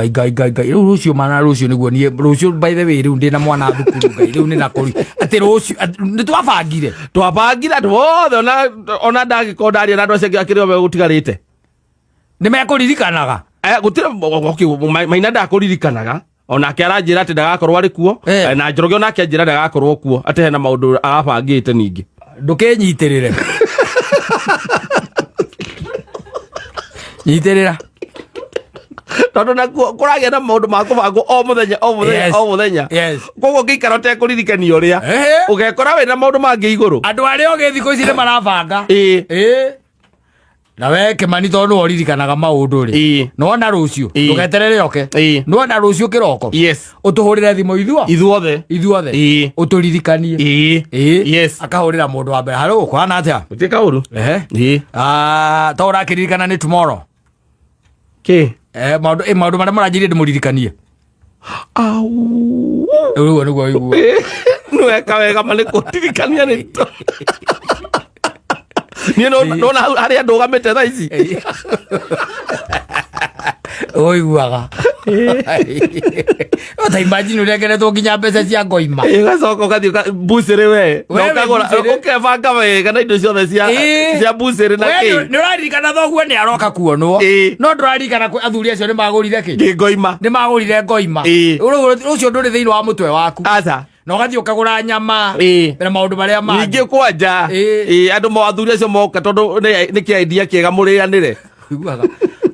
Ngai rucio mana rucio niguo nie rucio by the way riu ndina mwana thukuru ngai riu nina kuri ati rucio ni twabangire tuothe ona ndagikondaria na andu acio akiri obe gutigarite ni mekuririkanaga gutire maina ndakuririkanaga onake aranjira ati ndagakorwo ari kuo na Njoroge onake anjira ndagakorwo kuo ati hena maundu agabangite ningi ndukenyitirire nyitirira tondu na kuragia na maundu ma kubangwo o muthenya koguo ngikara te kuririkanio uria ugekora wina maundu mangi iguru andu aria oge thiko ici ni marabanga na we Kimani tondu woririkanaga maundu ri nona rucio ndugeterere oke nona rucio kiroko utuhurire thimo ithuothe uturirikanie akahurira mundu wa mbere haro kwana atia utika uru to urakiririkana ni tomorrow maundu maria maranjirie ndimuririkanie uguo niguo iguo nweka wega mane kuririkania ni to ni nona haria ndugamite thaa ici oiguaga ota imagine uria ngeretwo nginya mbeca cia ngoima gacoka ugathii buciri we nokagura ukebanga wega na indo ciothe cia buciri na ki ni uraririkana thoguo ni aroka kuonwo no nduraririkana athuri acio ni magurire ki ngoima ni magurire ngoima ucio nduri thiini wa mutwe waku aca na ugathii ukagura nyama na maundu maria ma ningi kwanja andu mathuri acio moka tondu ni kiaidia kiega murianire iguaga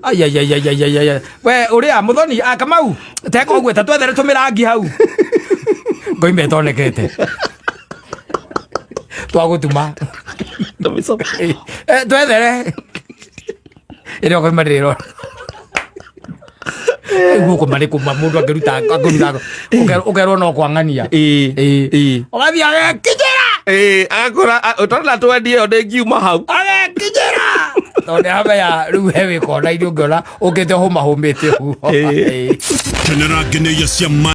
ai we uria muthoni Kamau teko gweta twethere tumirangi hau ngoime tonekete twagutuma twethere ire ko mariro guko mari kuma mundu akiruta ukerwo no kwangania ugathia kijera agakora utonda twendie onde ngiuma hau kijera tonde haba riu hewe kona irio ngona ukite huma humite hu Tenera ngene ya cia